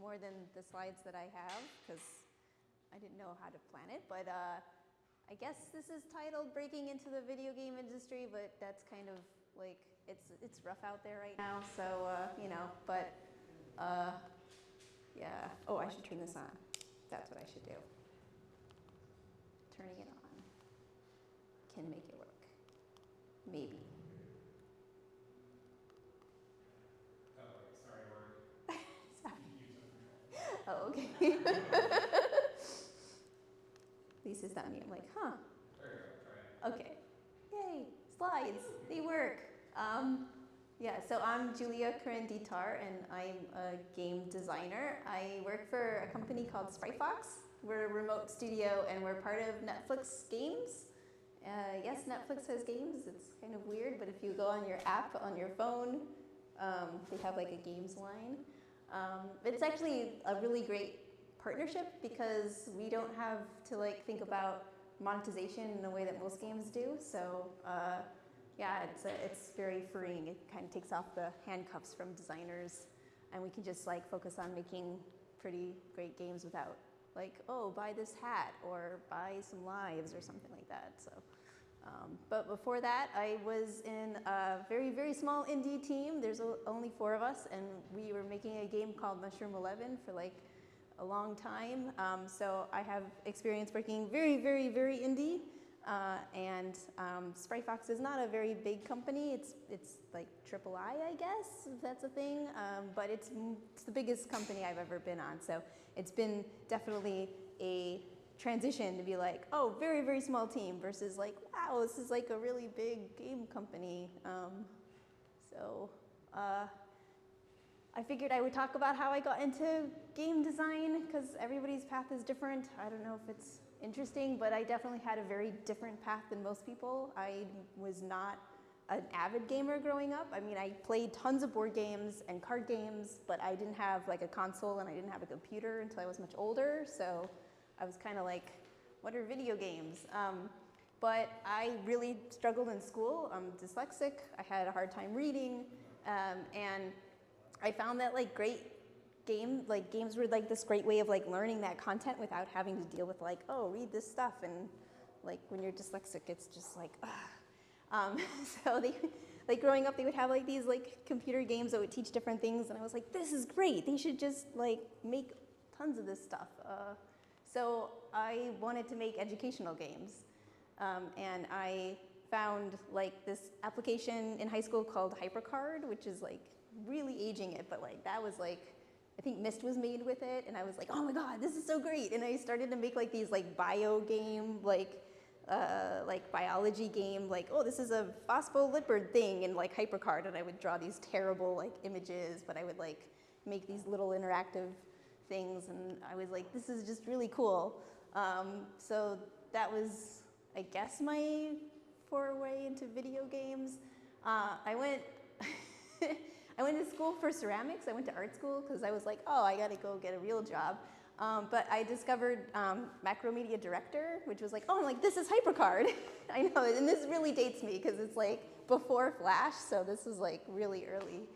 more than the slides that I have because I didn't know how to plan it, but I guess this is titled Breaking into the Video Game Industry, but that's kind of like, it's rough out there right now, so, you know, but yeah. Oh, I should turn this on. That's what I should do. Turning it on can make it work. Maybe. Oh, sorry, Sorry. we're Oh, okay. Lisa's not me. I'm like, huh. There you go, try it. Okay. Yay, slides, they work. Yeah, so I'm Julia Keren-Detar, and I'm a game designer. I work for a company called Spritefox. We're a remote studio, and we're part of Netflix Games. Yes, Netflix has games. It's kind of weird, but if you go on your app on your phone, they have like a games line. It's actually a really great partnership because we don't have to like think about monetization in a way that most games do. So yeah, it's very freeing. It kind of takes off the handcuffs from designers, and we can just like focus on making pretty great games without like, oh, buy this hat or buy some lives or something like that. So, but before that, I was in a very, very small indie team. There's only 4 of us, and we were making a game called Mushroom 11 for like a long time. So I have experience working very, very, very indie. And Spritefox is not a very big company. It's like III, I guess, if that's a thing. But it's the biggest company I've ever been on. So it's been definitely a transition to be like, oh, very, very small team versus like, wow, this is like a really big game company. I figured I would talk about how I got into game design because everybody's path is different. I don't know if it's interesting, but I definitely had a very different path than most people. I was not an avid gamer growing up. I mean, I played tons of board games and card games, but I didn't have like a console and I didn't have a computer until I was much older. So I was kind of like, what are video games? But I really struggled in school. I'm dyslexic. I had a hard time reading, and I found that like games were like this great way of like learning that content without having to deal with like, oh, read this stuff, and like when you're dyslexic, it's just like, ugh. So like growing up, they would have like these like computer games that would teach different things, and I was like, this is great. They should just like make tons of this stuff. So I wanted to make educational games, and I found like this application in high school called HyperCard, which is like really aging it, but like that was like, I think Myst was made with it, and I was like, oh my god, this is so great. And I started to make like these like bio game, like biology game, like, oh, this is a phospholipid thing in like HyperCard, and I would draw these terrible like images, but I would like make these little interactive things, and I was like, this is just really cool. So that was, I guess, my foray into video games. I went to school for ceramics. I went to art school because I was like, oh, I gotta go get a real job. But I discovered Macromedia Director, which was like, oh, like this is HyperCard. I know, and this really dates me because it's like before Flash, so this was like really early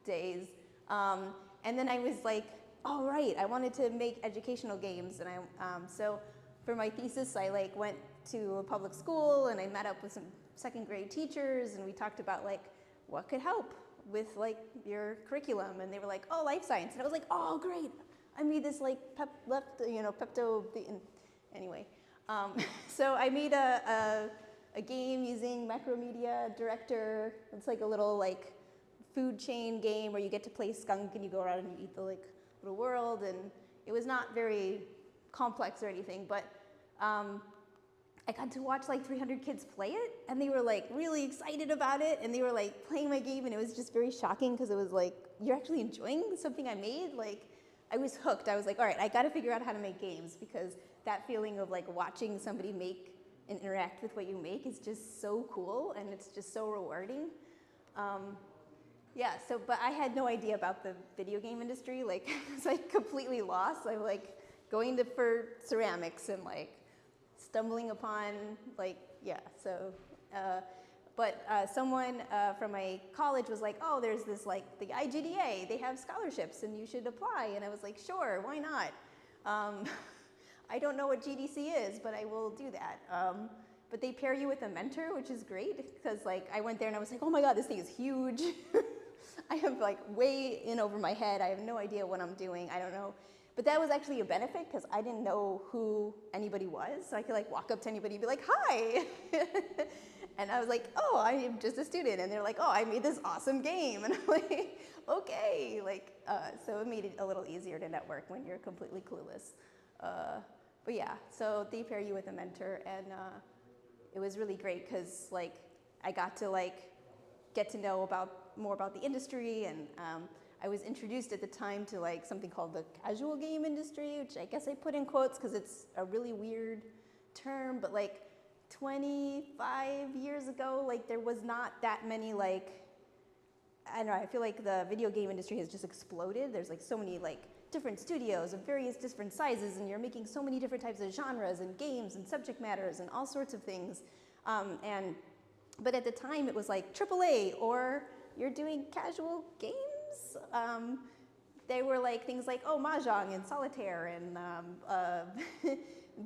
days. And then I was like, oh right, I wanted to make educational games, and so for my thesis, I like went to a public school and I met up with some second grade teachers, and we talked about like what could help with like your curriculum, and they were like, oh, life science, and I was like, oh great, I made this like anyway. So I made a game using Macromedia Director. It's like a little like food chain game where you get to play skunk and you go around and you eat the like little world, and it was not very complex or anything, but I got to watch like 300 kids play it, and they were like really excited about it, and they were like playing my game, and it was just very shocking because it was like, you're actually enjoying something I made? Like, I was hooked. I was like, all right, I got to figure out how to make games, because that feeling of like watching somebody make and interact with what you make is just so cool, and it's just so rewarding. Yeah, so, but I had no idea about the video game industry. Like, I was like completely lost. I'm like going for ceramics and like stumbling upon like, yeah, so, but But someone from my college was like, oh, there's this like the IGDA, they have scholarships and you should apply. And I was like, sure, why not? I don't know what GDC is, but I will do that. But they pair you with a mentor, which is great, because like I went there and I was like, oh my God, this thing is huge. I have like way in over my head. I have no idea what I'm doing. I don't know. But that was actually a benefit because I didn't know who anybody was. So I could like walk up to anybody and be like, hi. And I was like, oh, I am just a student. And they're like, oh, I made this awesome game. And I'm like, okay. Like, so it made it a little easier to network when you're completely clueless. But yeah, so they pair you with a mentor, and it was really great because like I got to like get to know more about the industry, and I was introduced at the time to like something called the casual game industry, which I guess I put in quotes because it's a really weird term, but like 25 years ago, like there was not that many like, I don't know, I feel like the video game industry has just exploded. There's like so many like different studios of various different sizes, and you're making so many different types of genres and games and subject matters and all sorts of things. But at the time it was like AAA, or you're doing casual games. They were like things like, oh, Mahjong and Solitaire and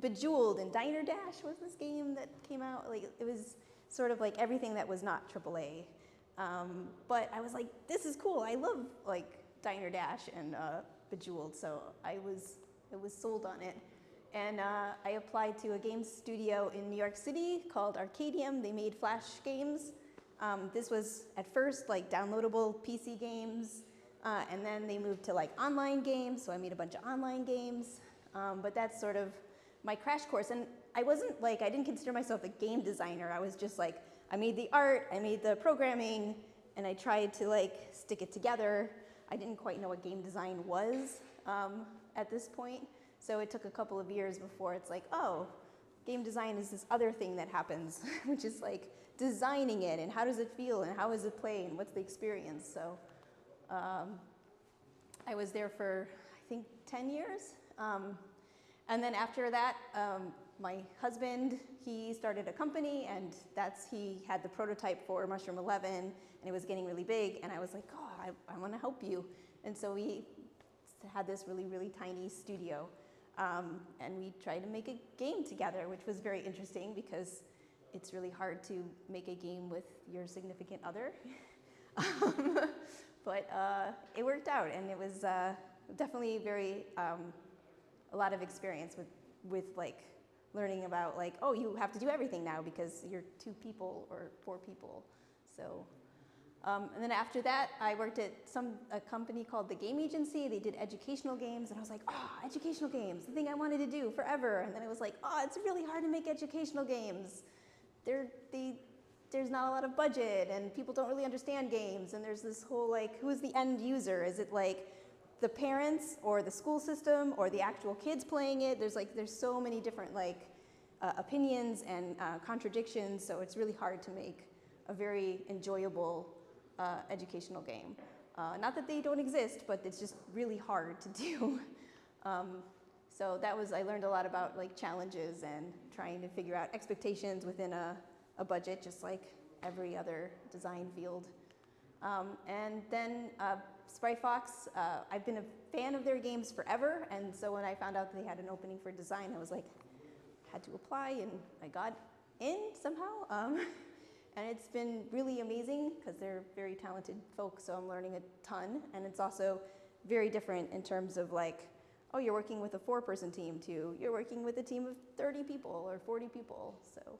Bejeweled and Diner Dash was this game that came out. Like it was sort of like everything that was not AAA. But I was like, this is cool. I love like Diner Dash and Bejeweled, so I was sold on it. And I applied to a game studio in New York City called Arcadium. They made Flash games. This was at first like downloadable PC games, and then they moved to like online games, so I made a bunch of online games. But that's sort of my crash course. And I didn't consider myself a game designer. I was just like, I made the art, I made the programming, and I tried to like stick it together. I didn't quite know what game design was at this point. So it took a couple of years before it's like, oh, game design is this other thing that happens, which is like designing it, and how does it feel, and how does it play, and what's the experience. So I was there for, I think, 10 years. And then after that, my husband, he started a company, and he had the prototype for Mushroom 11, and it was getting really big, and I was like, oh, I want to help you. And so we had this really, really tiny studio, and we tried to make a game together, which was very interesting because it's really hard to make a game with your significant other. But it worked out, and it was definitely a lot of experience with like learning about like, oh, you have to do everything now because you're 2 people or 4 people. So, and then after that, I worked at a company called the Game Agency. They did educational games, and I was like, oh, educational games, the thing I wanted to do forever. And then it was like, oh, it's really hard to make educational games. There's not a lot of budget, and people don't really understand games, and there's this whole like, who is the end user? Is it like the parents or the school system or the actual kids playing it? There's so many different like opinions and contradictions, so it's really hard to make a very enjoyable educational game. Not that they don't exist, but it's just really hard to do. So I learned a lot about like challenges and trying to figure out expectations within a budget, just like every other design field. And then Sprite Fox, I've been a fan of their games forever, and so when I found out that they had an opening for design, I was like, had to apply, and I got in somehow. And it's been really amazing because they're very talented folks, so I'm learning a ton, and it's also very different in terms of like, oh, you're working with a 4-person team to you're working with a team of 30 people or 40 people. So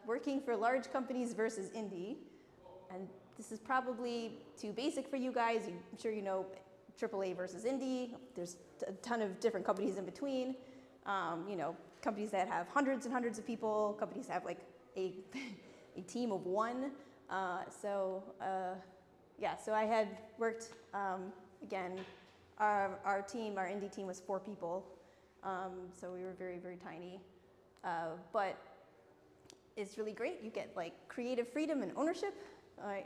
working for large companies versus indie, and this is probably too basic for you guys. I'm sure you know AAA versus indie. There's a ton of different companies in between. Companies that have hundreds and hundreds of people, companies that have like a team of 1. So I had worked, again, our indie team was 4 people. So we were very, very tiny. But it's really great. You get like creative freedom and ownership,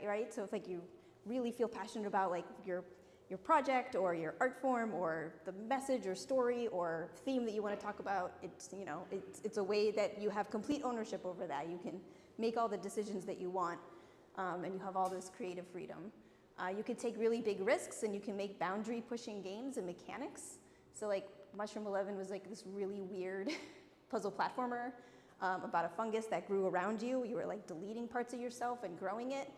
right? So if like you really feel passionate about like your your project or your art form or the message or story or theme that you want to talk about. It's, you know, it's a way that you have complete ownership over that. You can make all the decisions that you want, and you have all this creative freedom. You can take really big risks, and you can make boundary pushing games and mechanics. So like Mushroom 11 was like this really weird puzzle platformer about a fungus that grew around you. You were like deleting parts of yourself and growing it.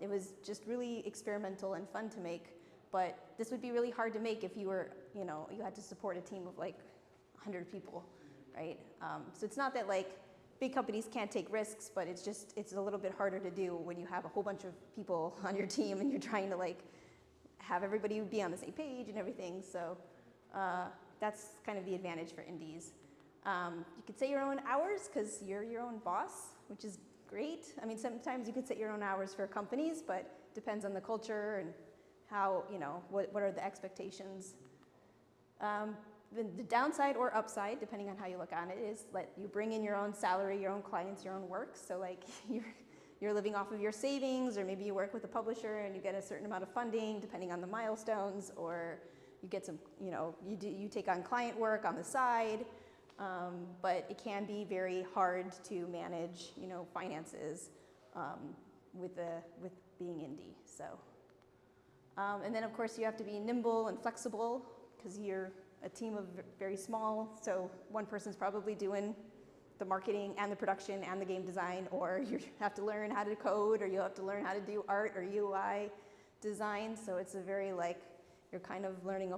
It was just really experimental and fun to make, but this would be really hard to make if you were, you know, you had to support a team of like 100 people, right? So it's not that like big companies can't take risks, but it's just, it's a little bit harder to do when you have a whole bunch of people on your team and you're trying to like have everybody be on the same page and everything. So that's kind of the advantage for indies. You could set your own hours because you're your own boss, which is great. I mean, sometimes you could set your own hours for companies, but depends on the culture and how, you know, what are the expectations. The downside or upside, depending on how you look on it, is that you bring in your own salary, your own clients, your own work. So like you're living off of your savings, or maybe you work with a publisher and you get a certain amount of funding depending on the milestones, or you get some, you know, you take on client work on the side. But it can be very hard to manage, you know, finances with being indie. So, and then of course you have to be nimble and flexible because you're a team of very small. So one person's probably doing the marketing and the production and the game design, or you have to learn how to code, or you have to learn how to do art or UI design. So it's a very like you're kind of learning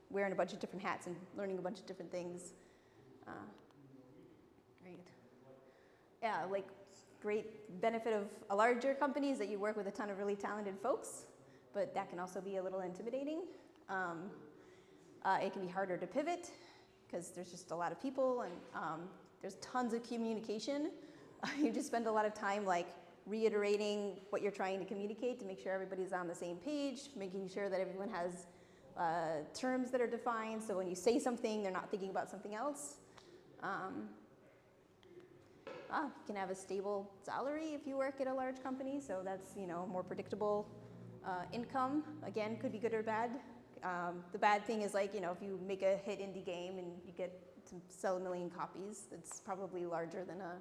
wearing a bunch of different hats and learning a bunch of different things. Great. Yeah, like great benefit of a larger company is that you work with a ton of really talented folks, but that can also be a little intimidating. It can be harder to pivot because there's just a lot of people and there's tons of communication. You just spend a lot of time like reiterating what you're trying to communicate to make sure everybody's on the same page, making sure that everyone has terms that are defined, so when you say something, they're not thinking about something else. You can have a stable salary if you work at a large company, so that's, you know, more predictable income. Again, could be good or bad. The bad thing is like, you know, if you make a hit indie game and you get to sell 1 million copies, it's probably larger than a,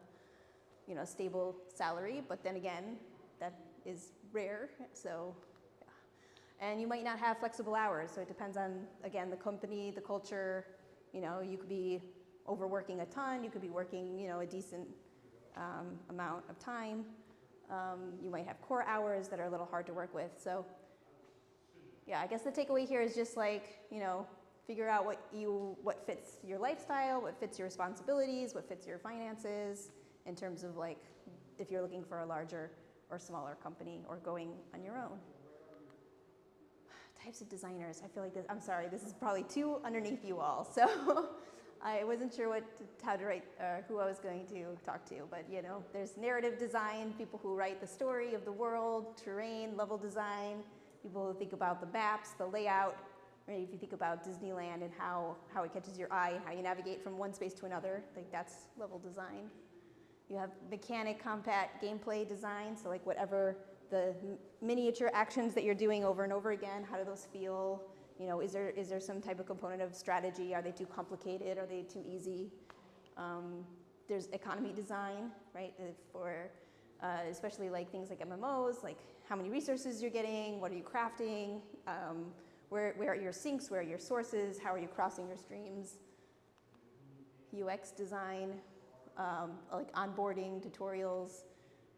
you know, stable salary. But then again, that is rare. So, yeah. And you might not have flexible hours. So it depends on, again, the company, the culture. You know, you could be overworking a ton. You could be working, you know, a decent amount of time. You might have core hours that are a little hard to work with. So yeah, I guess the takeaway here is just like, you know, figure out what fits your lifestyle, what fits your responsibilities, what fits your finances in terms of like if you're looking for a larger or smaller company or going on your own. Types of designers. I feel like this, I'm sorry, this is probably too underneath you all. So I wasn't sure how to write, who I was going to talk to, but you know, there's narrative design, people who write the story of the world, terrain, level design, people who think about the maps, the layout, right? If you think about Disneyland and how it catches your eye and how you navigate from one space to another, like that's level design. You have mechanic, compact, gameplay design, so like whatever the miniature actions that you're doing over and over again, how do those feel? You know, is there some type of component of strategy? Are they too complicated? Are they too easy? There's economy design, right? For especially like things like MMOs, like how many resources you're getting, what are you crafting, where are your sinks, where are your sources, how are you crossing your streams? UX design, like onboarding, tutorials.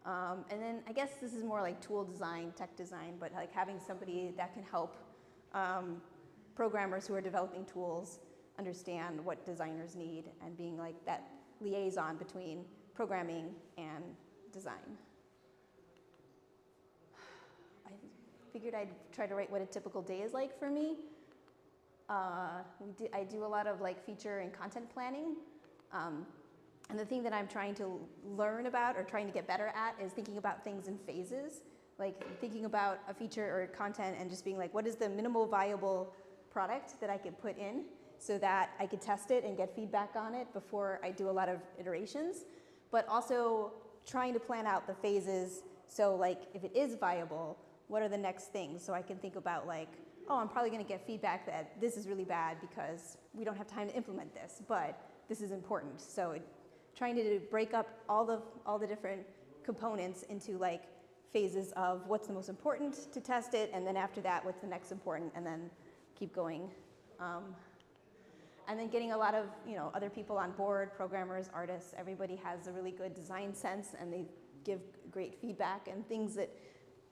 And then I guess this is more like tool design, tech design, but like having somebody that can help programmers who are developing tools understand what designers need and being like that liaison between programming and design. I figured I'd try to write what a typical day is like for me. I do a lot of like feature and content planning. And the thing that I'm trying to learn about or trying to get better at is thinking about things in phases. Like thinking about a feature or content and just being like, what is the minimal viable product that I could put in so that I could test it and get feedback on it before I do a lot of iterations, but also trying to plan out the phases. So like if it is viable, what are the next things? So I can think about like, oh, I'm probably going to get feedback that this is really bad because we don't have time to implement this, but this is important. So trying to break up all the different components into like phases of what's the most important to test it, and then after that, what's the next important, and then keep going. And then getting a lot of other people on board, programmers, artists, everybody has a really good design sense, and they give great feedback and things that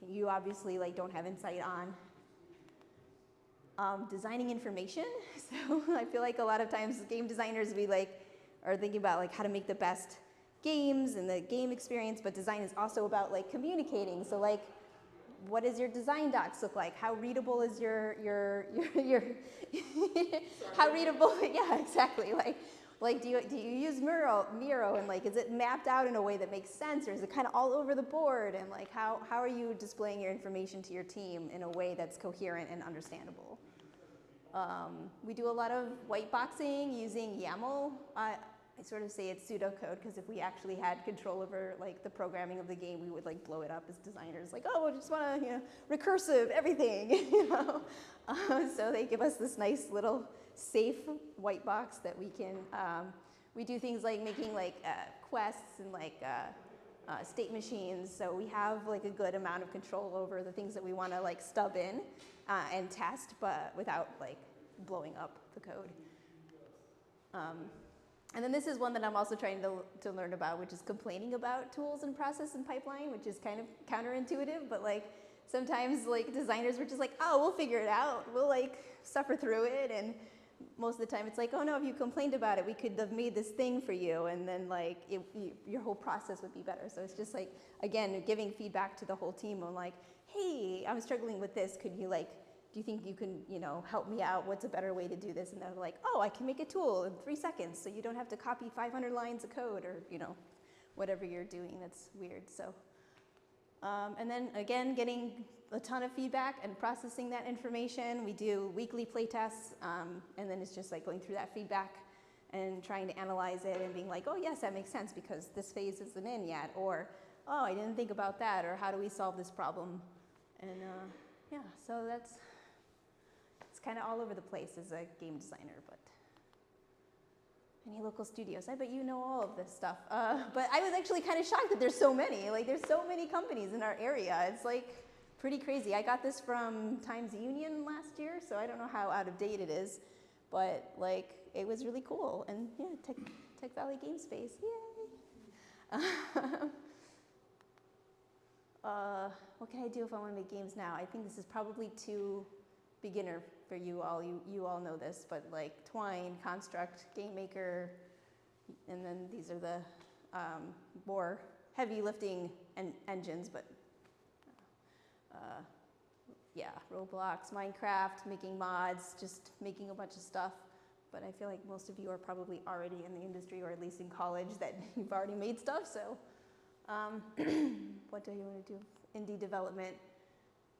you obviously like don't have insight on. Designing information. So I feel like a lot of times game designers are thinking about like how to make the best games and the game experience, but design is also about like communicating. So like, what does your design docs look like? How readable is your how readable? Yeah, exactly. Like do you use Miro and like is it mapped out in a way that makes sense, or is it kind of all over the board? And like how are you displaying your information to your team in a way that's coherent and understandable? We do a lot of white boxing using YAML. I sort of say it's pseudocode because if we actually had control over like the programming of the game, we would like blow it up as designers. Like, oh, I just want to recursive everything, So they give us this nice little safe white box that we can. We do things like making like quests and like state machines. So we have like a good amount of control over the things that we want to like stub in and test, but without like blowing up the code. And then this is one that I'm also trying to learn about, which is complaining about tools and process and pipeline, which is kind of counterintuitive, but like sometimes like designers were just like, oh, we'll figure it out. We'll like suffer through it. And most of the time it's like, oh no, if you complained about it, we could have made this thing for you. And then like your whole process would be better. So it's just like, again, giving feedback to the whole team on like, hey, I'm struggling with this. Could you like, do you think you can, help me out? What's a better way to do this? And they're like, oh, I can make a tool in 3 seconds, so you don't have to copy 500 lines of code or, whatever you're doing that's weird. So, and then again, getting a ton of feedback and processing that information. We do weekly play tests, and then it's just like going through that feedback and trying to analyze it and being like, oh yes, that makes sense because this phase isn't in yet, or oh, I didn't think about that, or how do we solve this problem? And yeah, so it's kind of all over the place as a game designer, but any local studios, I bet you know all of this stuff. But I was actually kind of shocked that there's so many. Like there's so many companies in our area. It's like pretty crazy. I got this from Times Union last year, so I don't know how out of date it is, but like it was really cool. And yeah, Tech Valley Game Space, yay! What can I do if I want to make games now? I think this is probably too beginner for you all. You all know this, but like Twine, Construct, Game Maker, and then these are the more heavy lifting engines, but yeah, Roblox, Minecraft, making mods, just making a bunch of stuff. But I feel like most of you are probably already in the industry, or at least in college, that you've already made stuff, so what do you want to do? Indie development.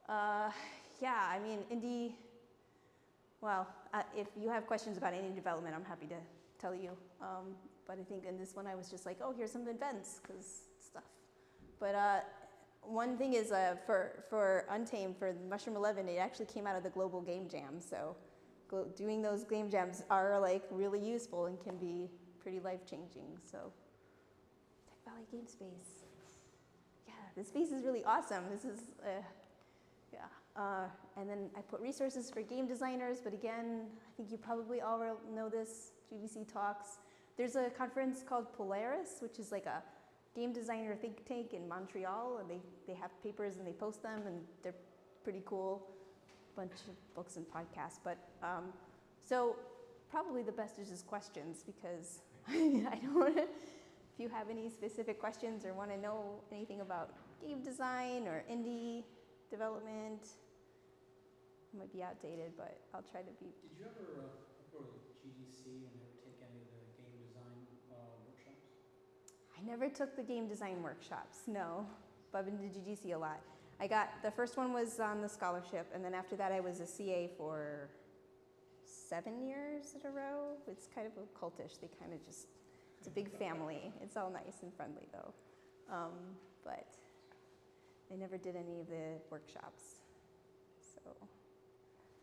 Yeah, I mean, indie, well, if you have questions about indie development, I'm happy to tell you. But I think in this one, I was just like, oh, here's some events, because stuff. But one thing is for Untamed, for Mushroom 11, it actually came out of the Global Game Jam. So doing those game jams are like really useful and can be pretty life-changing. So Tech Valley Game Space. Yeah, this space is really awesome. This is, and then I put resources for game designers, but again, I think you probably all know this, GDC talks. There's a conference called Polaris, which is like a game designer think tank in Montreal, and they have papers and they post them, and they're pretty cool. Bunch of books and podcasts, but so probably the best is just questions, because I don't want to, if you have any specific questions or want to know anything about game design or indie development, it might be outdated, but I'll try to be. Did you ever go to GDC and ever take any of the game design workshops? I never took the game design workshops, no, but I've been to GDC a lot. The first one was on the scholarship, and then after that I was a CA for 7 years in a row. It's kind of cultish. They kind of just, it's a big family. It's all nice and friendly though. But I never did any of the workshops.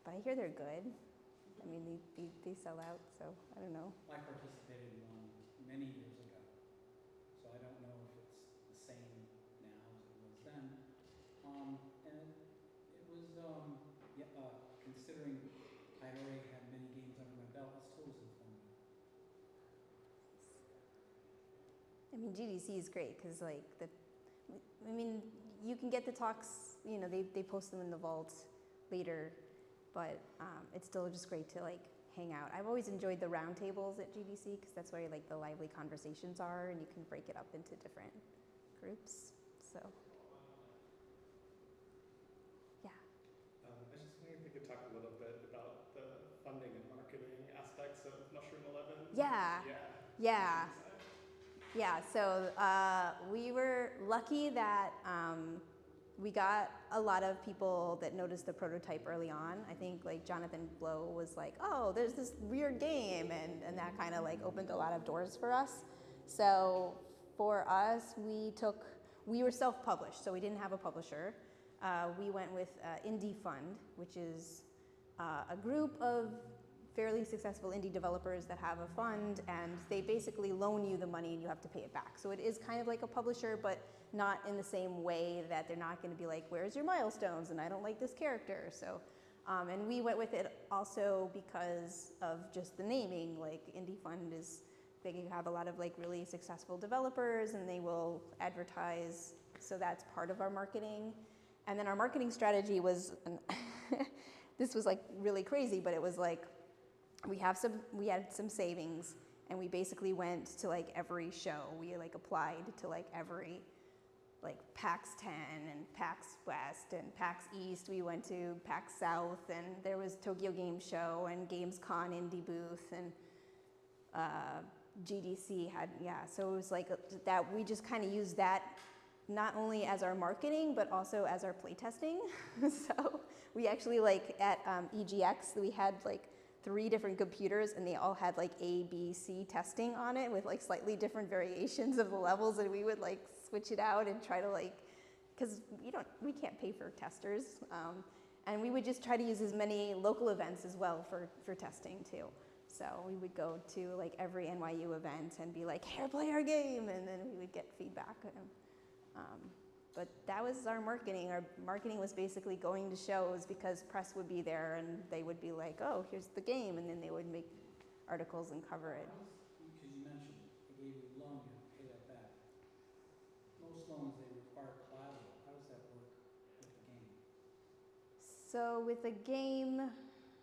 but I hear they're good. I mean, they sell out, so I don't know. I participated in one many years ago, so I don't know if it's the same now as it was then. And it was, considering I already had many games under my belt, it's totally informative. I mean, GDC is great because I mean, you can get the talks, you know, they post them in the vault later, but it's still just great to like hang out. I've always enjoyed the roundtables at GDC because that's where like the lively conversations are, and you can break it up into different groups. So, yeah. I was just wondering if we could talk a little bit about the funding and marketing aspects of Mushroom 11. Yeah. Yeah. Yeah, so we were lucky that we got a lot of people that noticed the prototype early on. I think like Jonathan Blow was like, oh, there's this weird game, and that kind of like opened a lot of doors for us. So for us, we were self-published, so we didn't have a publisher. We went with Indie Fund, which is a group of fairly successful indie developers that have a fund, and they basically loan you the money and you have to pay it back. So it is kind of like a publisher, but not in the same way that they're not going to be like, where's your milestones, and I don't like this character. So, and we went with it also because of just the naming. Like Indie Fund they have a lot of like really successful developers, and they will advertise. So that's part of our marketing. And then our marketing strategy was, this was like really crazy, but it was like, we had some savings, and we basically went to like every show. We like applied to like every, like PAX 10 and PAX West and PAX East. We went to PAX South, and there was Tokyo Game Show and Gamescom Indie Booth, and GDC had, so it was like that. We just kind of used that not only as our marketing, but also as our playtesting. So we actually like at EGX, we had like 3 different computers, and they all had like A, B, C testing on it with like slightly different variations of the levels, and we would like switch it out and try to like, because we can't pay for testers, and we would just try to use as many local events as well for testing too. So we would go to like every NYU event and be like, here, play our game, and then we would get feedback. But that was our marketing. Our marketing was basically going to shows because press would be there, and they would be like, oh, here's the game, and then they would make articles and cover it. Because you mentioned they gave you a loan, you have to pay that back. Most loans, they require collateral. How does that work with the game? So with a game,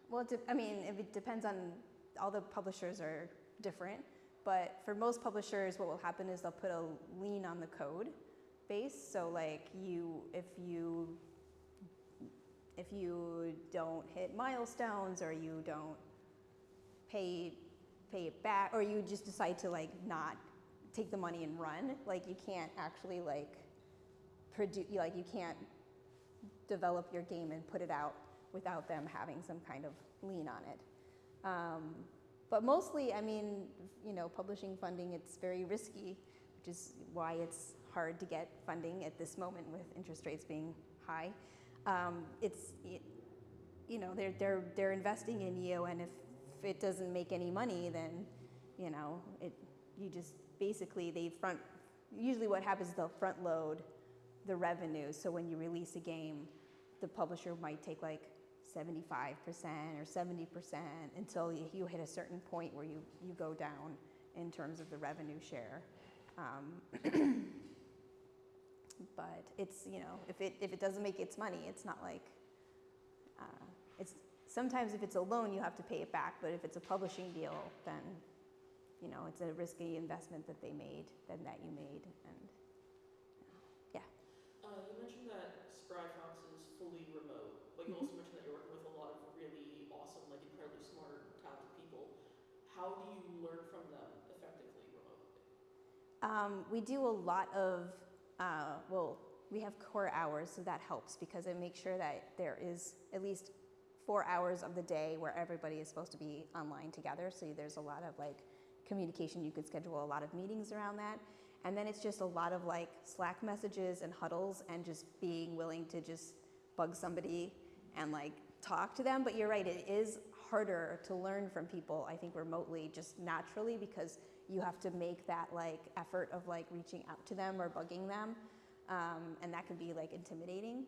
well, it depends on, all the publishers are different, but for most publishers, what will happen is they'll put a lien on the code base. So like if you don't hit milestones, or you don't pay it back, or you just decide to like not take the money and run, like you can't actually like produce, like you can't develop your game and put it out without them having some kind of lien on it. But mostly, I mean, publishing funding, it's very risky, which is why it's hard to get funding at this moment with interest rates being high. They're investing in you, and if it doesn't make any money, then you just basically usually what happens is they'll front load the revenue. So when you release a game, the publisher might take like 75% or 70% until you hit a certain point where you go down in terms of the revenue share. But it's, if it doesn't make its money, it's not like, it's sometimes if it's a loan, you have to pay it back, but if it's a publishing deal, then, it's a risky investment that you made, and yeah. You mentioned that Spry Fox is fully remote, but you also mentioned that you're working with a lot of really awesome, like incredibly smart, talented people. How do you learn from them effectively remotely? We do a lot of, we have core hours, so that helps because it makes sure that there is at least 4 hours of the day where everybody is supposed to be online together. So there's a lot of like communication. You could schedule a lot of meetings around that. And then it's just a lot of like Slack messages and huddles, and just being willing to just bug somebody and like talk to them, but you're right, it is harder to learn from people, I think, remotely, just naturally, because you have to make that like effort of like reaching out to them or bugging them, and that can be like intimidating.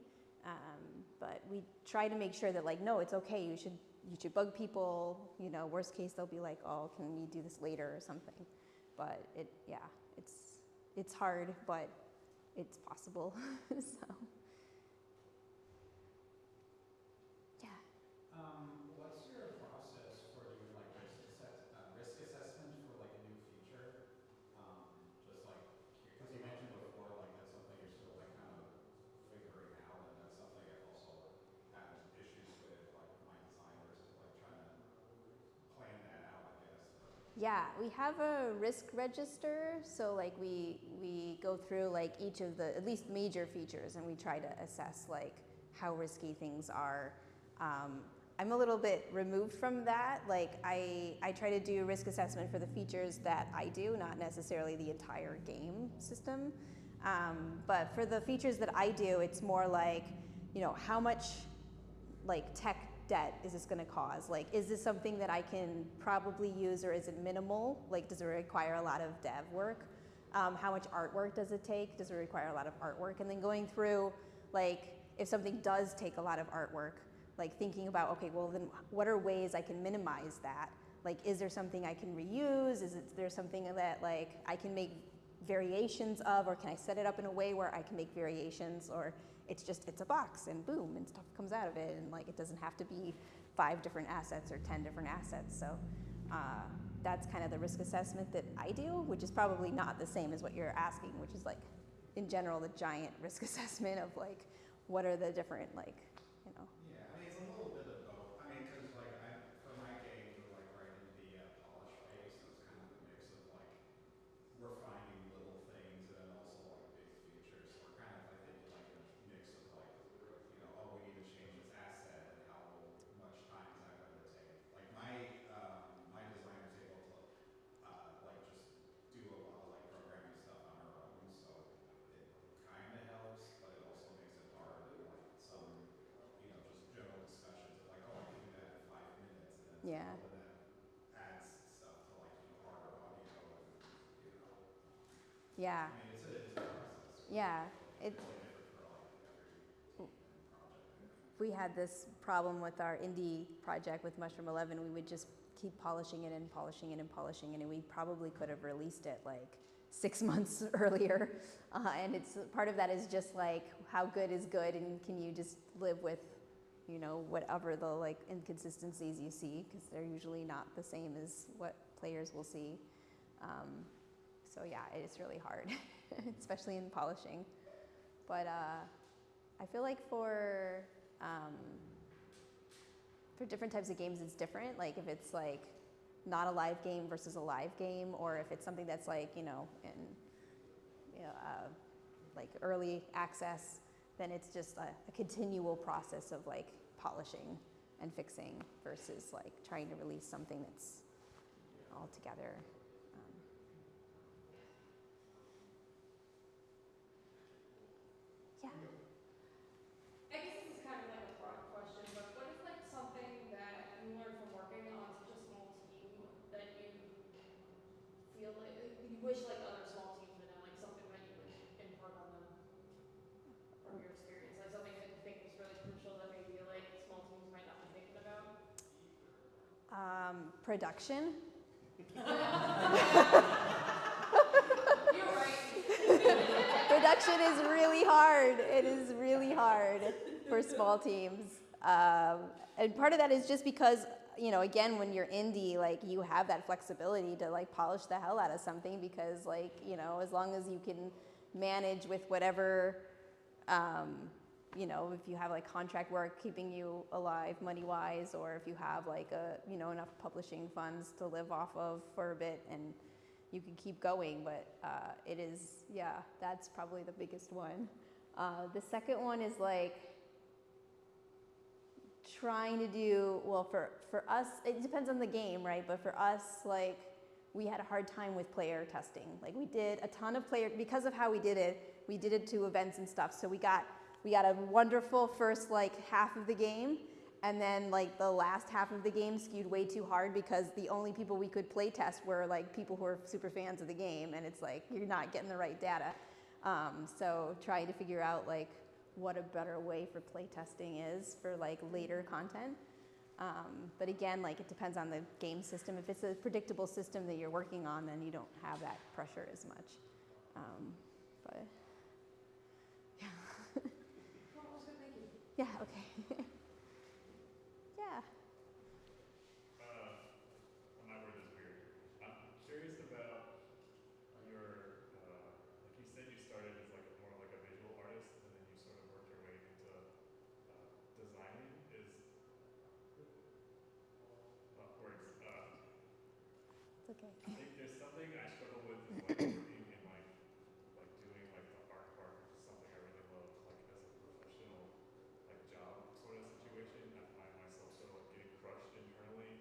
But we try to make sure that like, no, it's okay, you should bug people, you know, worst case they'll be like, oh, can we do this later or something. But it's hard, but it's possible. So yeah. What's your process for doing like risk assessment for like a new feature? Just like, because you mentioned before, like that's something you're still like kind of figuring out, and that's something I've also had issues with, like my designers, is like trying to plan that out, I guess. Yeah, we have a risk register, so like we go through like each of the at least major features, and we try to assess like how risky things are. I'm a little bit removed from that. Like I try to do risk assessment for the features that I do, not necessarily the entire game system. But for the features that I do, it's more like, you know, how much like tech debt is this going to cause? Like, is this something that I can probably use, or is it minimal? Like, does it require a lot of dev work? How much artwork does it take? Does it require a lot of artwork? And then going through, like, if something does take a lot of artwork, like thinking about, okay, well then what are ways I can minimize that? Like, is there something I can reuse? There something that like I can make variations of, or can I set it up in a way where I can make variations, or it's a box and boom, and stuff comes out of it, and like it doesn't have to be 5 different assets or 10 different assets. So that's kind of the risk assessment that I do, which is probably not the same as what you're asking, which is like in general the giant risk assessment of like what are the different like, you know. Yeah, I mean it's a little bit of both. I mean, because like for my games we're like right in the polish phase, so it's kind of a mix of like refining little things and then also like big features. So we're kind of, I think, like in a mix of like, you know, oh, we need to change this asset, and how much time is that going to take? Like my designer's able to like just do a lot of like programming stuff on her own, so it kind of helps, but it also makes it hard, and like some, you know, just general discussions of like, oh, I can do that in 5 minutes, and then Yeah. well, then that adds stuff to like, you know, harder audio, and you know. Yeah. I mean, it's a process. Yeah. It's really different for like every team and project, I think. We had this problem with our indie project with Mushroom 11. We would just keep polishing it and polishing it and polishing it, and we probably could have released it like 6 months earlier. And it's part of that is just like how good is good, and can you just live with, you know, whatever the like inconsistencies you see, because they're usually not the same as what players will see. So yeah, it is really hard, especially in polishing. But I feel like for different types of games, it's different. Like if it's like not a live game versus a live game, or if it's something that's like, you know, in like early access, then it's just a continual process of like polishing and fixing versus like trying to release something that's all together. Yeah. I guess this is kind of like a broad question, but what is like something that you learned from working on such a small team that you feel like you wish like other small teams would know, like something that you would impart on them from your experience, like something that you think was really crucial that maybe like small teams might not be thinking about? Production. You're right. Production is really hard. It is really hard for small teams. And part of that is just because, you know, again, when you're indie, like you have that flexibility to like polish the hell out of something, because like, you know, as long as you can manage with whatever, you know, if you have like contract work keeping you alive money-wise, or if you have like you know, enough publishing funds to live off of for a bit, and you can keep going. But it is, yeah, that's probably the biggest one. The second one is like trying to do, well, for us, it depends on the game, right? But for us, like, we had a hard time with player testing. Like, we did a ton of because of how we did it to events and stuff. So we got a wonderful first like half of the game, And then like the last half of the game skewed way too hard because the only people we could play test were like people who are super fans of the game, and it's like you're not getting the right data. So trying to figure out like what a better way for play testing is for like later content. But again, like it depends on the game system. If it's a predictable system that you're working on, then you don't have that pressure as much. But yeah. Well, that was good, thank you. Yeah, okay. Yeah. My word is weird. I'm curious about your, like you said you started as like more like a visual artist and then you sort of worked your way into designing. Is, words, It's okay. I think there's something I struggle with is like working in like doing like the art part, which is something I really love, like as a professional like job sort of situation. I find myself sort of like getting crushed internally,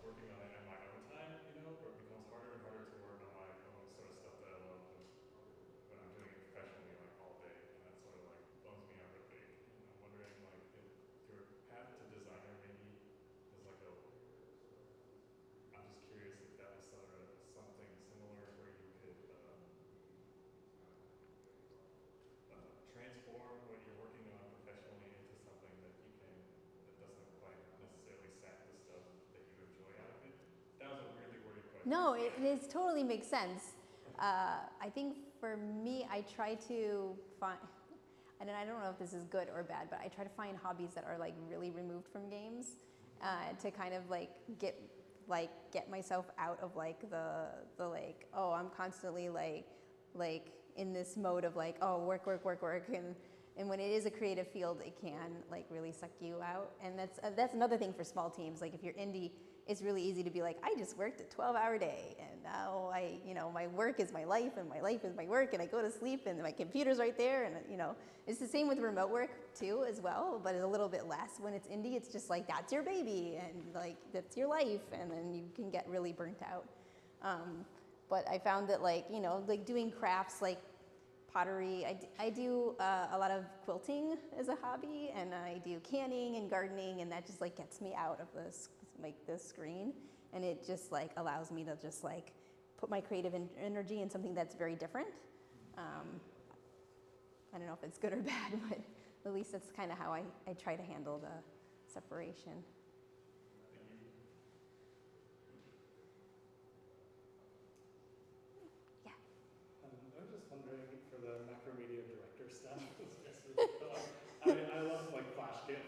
working on it at my own time, you know, where it becomes harder and harder to work on my own sort of stuff that I love when I'm doing it professionally like all day, and that sort of like bums me out real big. And I'm wondering like if your path to designer maybe is like a, I'm just curious if that was sort of something similar where you could transform what you're working on professionally into something that you can, that doesn't quite necessarily sap the stuff that you enjoy out of it. That was a weirdly worded question. No, it is totally makes sense. I think for me, I try to find, and I don't know if this is good or bad, but I try to find hobbies that are like really removed from games, to kind of like get myself out of like the like, oh, I'm constantly like in this mode of like, oh, work, and when it is a creative field, it can like really suck you out. And that's another thing for small teams. Like if you're indie, it's really easy to be like, I just worked a 12-hour day, and now my work is my life, and my life is my work, and I go to sleep, and my computer's right there, and it's the same with remote work too as well, but it's a little bit less. When it's indie, it's just like that's your baby, and like that's your life, and then you can get really burnt out. But I found that like doing crafts like pottery, I do a lot of quilting as a hobby, and I do canning and gardening, and that just like gets me out of this screen, and it just like allows me to just like put my creative energy in something that's very different. I don't know if it's good or bad, but at least that's kind of how I try to handle the separation. Yeah. I was just wondering for the macromedia director stuff. It's really cool. I love like flash game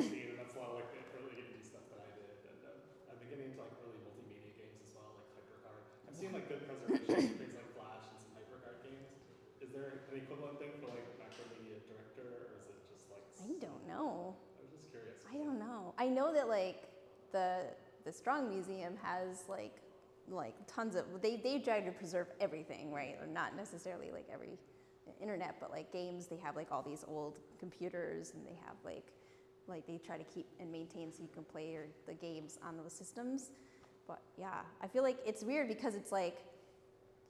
scene, and that's a lot of like the early indie stuff that I did. And I'm beginning to like early multimedia games as well, like Hypercard. I've seen like good preservation of things like Flash and some Hypercard games. Is there an equivalent thing for like macromedia director, or is it just like? I don't know. I was just curious. I don't know. I know that like the Strong Museum has like tons of, they try to preserve everything, right? Or not necessarily like every internet, but like games, they have like all these old computers, and they have like they try to keep and maintain so you can play the games on those systems. But yeah, I feel like it's weird because it's like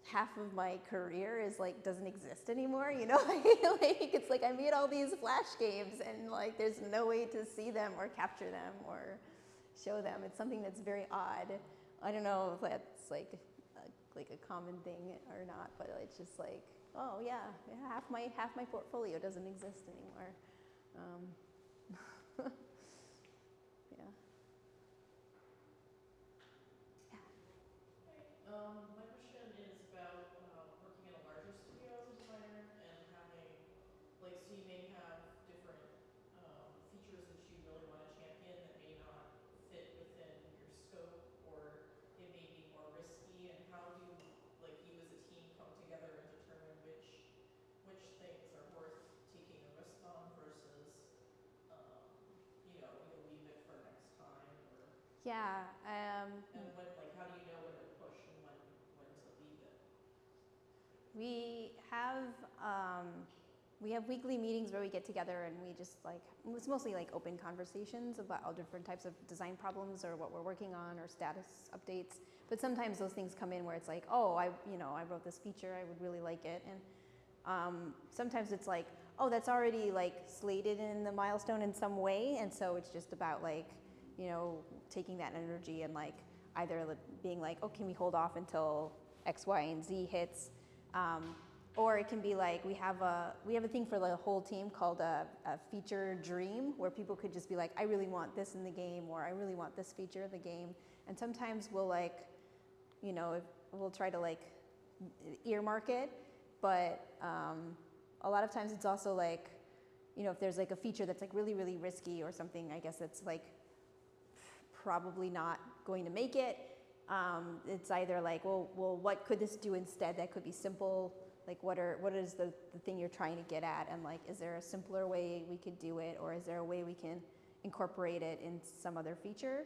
half of my career is like doesn't exist anymore, like it's like I made all these Flash games, and like there's no way to see them or capture them or show them. It's something that's very odd. I don't know if that's like a common thing or not, but it's just like, oh yeah, half my portfolio doesn't exist anymore. Yeah. My question is about working in a larger studio as a designer and having, like, so you may have different features that you really want to champion that may not fit within your scope, or it may be more risky. And how do like you as a team come together and determine which things are worth taking a risk on versus you'll leave it for next time, or Yeah. and when, like, how do you know when to push and when to leave it? We have weekly meetings where we get together, and we just like, it's mostly like open conversations about all different types of design problems or what we're working on or status updates. But sometimes those things come in where it's like, oh, I wrote this feature, I would really like it. And sometimes it's like, oh, that's already like slated in the milestone in some way, and so it's just about like, you know, taking that energy and like either being like, oh, can we hold off until X, Y, and Z hits, or it can be like we have a thing for the whole team called a feature dream, where people could just be like, I really want this in the game, or I really want this feature in the game, and sometimes we'll like, you know, we'll try to like earmark it, but a lot of times it's also like, you know, if there's like a feature that's like really, really risky or something, I guess it's like probably not going to make it. It's either like, well, what could this do instead that could be simple? Like, what is the thing you're trying to get at? And like, is there a simpler way we could do it? Or is there a way we can incorporate it in some other feature?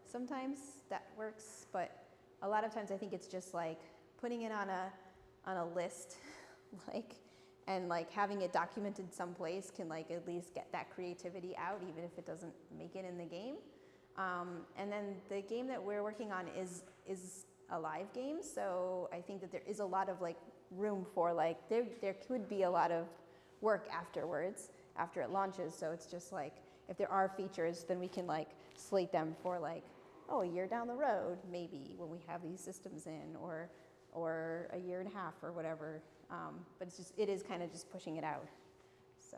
Sometimes that works, but a lot of times I think it's just like putting it on a list, like, and like having it documented someplace can like at least get that creativity out, even if it doesn't make it in the game. And then the game that we're working on is a live game, so I think that there is a lot of like room for like, there could be a lot of work afterwards, after it launches, so it's just like, if there are features, then we can like slate them for like, oh, a year down the road, maybe, when we have these systems in, or a year and a half, or whatever, but it is kind of just pushing it out, so.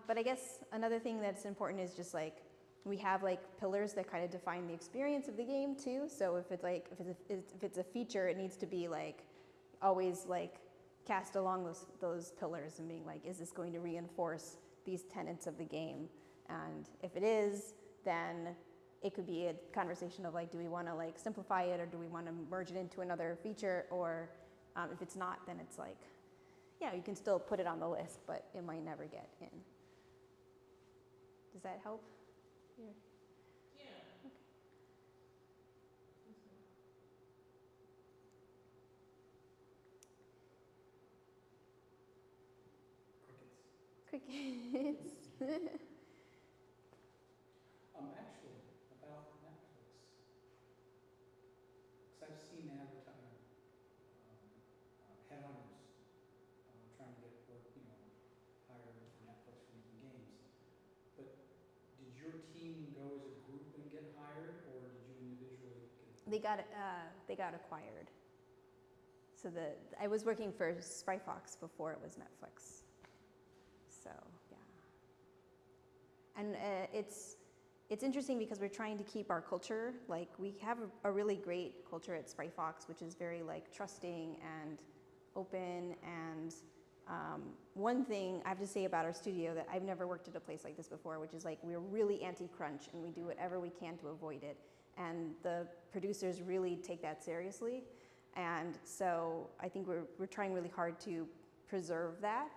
But I guess another thing that's important is just like, we have like pillars that kind of define the experience of the game too. So if it's like, if it's a feature, it needs to be like always like cast along those pillars and being like, is this going to reinforce these tenets of the game? And if it is, then it could be a conversation of like, do we want to like simplify it, or do we want to merge it into another feature? Or if it's not, then it's like, yeah, you can still put it on the list, but it might never get in. Does that help? Yeah. Yeah. Crickets. Crickets. Actually, about Netflix, because I've seen headhunters trying to get work, hired for Netflix for making games. But did your team go as a group and get hired, or did you individually get? They got acquired. So I was working for Spryfox before it was Netflix. So yeah. And it's interesting because we're trying to keep our culture. Like, we have a really great culture at Spryfox, which is very like trusting and open. And one thing I have to say about our studio that I've never worked at a place like this before, which is like, we're really anti-crunch and we do whatever we can to avoid it. And the producers really take that seriously. And so I think we're trying really hard to preserve that,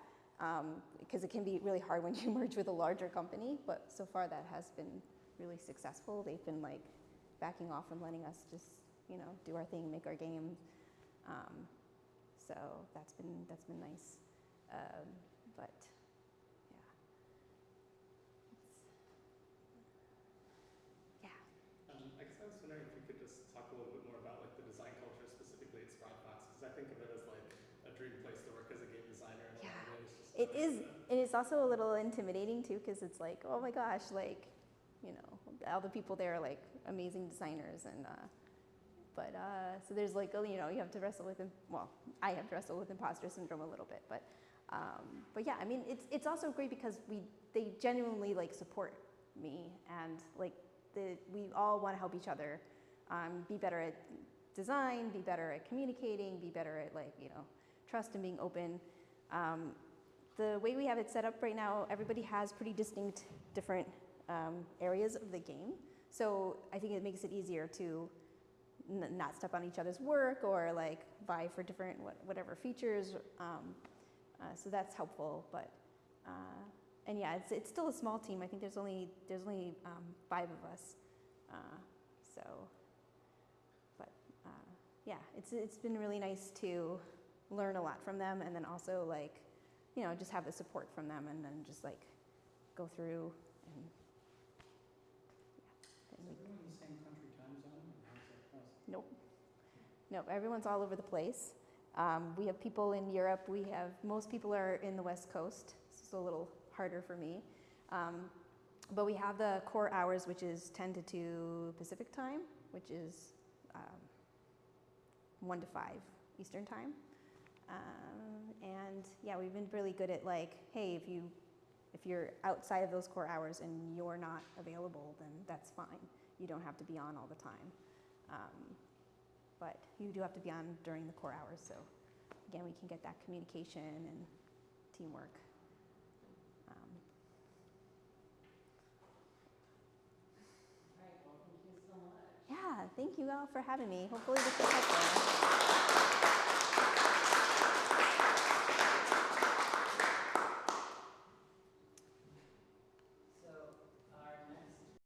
because it can be really hard when you merge with a larger company, but so far that has been really successful. They've been like backing off and letting us just, do our thing, make our game. So that's been nice. But yeah. I guess I was wondering if you could just talk a little bit more about like the design culture specifically at Spryfox, because I think of it as like a dream place to work as a game designer in a lot of ways. It is, and it's also a little intimidating too, because it's like, oh my gosh, like, all the people there are like amazing designers, and so there's like, you have to wrestle with I have to wrestle with imposter syndrome a little bit, but yeah, I mean, it's also great because they genuinely like support me, and like we all want to help each other, be better at design, be better at communicating, be better at like, trust and being open. The way we have it set up right now, everybody has pretty distinct different areas of the game. So I think it makes it easier to not step on each other's work, or like vie for different whatever features. So that's helpful. But and yeah, it's still a small team. I think there's only 5 of us. So, but yeah, it's been really nice to learn a lot from them, and then also like, just have the support from them, and then just like go through and Is everyone in the same country time zone, or how's that process? Nope, everyone's all over the place. We have people in Europe. Most people are in the West Coast. This is a little harder for me. But we have the core hours, which is 10 to 2 Pacific time, which is 1 to 5 Eastern time. And yeah, we've been really good at like, hey, if you're outside of those core hours and you're not available, then that's fine. You don't have to be on all the time. But you do have to be on during the core hours, so again, we can get that communication and teamwork. All right, well, thank you so much. Yeah, thank you all for having me. Hopefully this was helpful.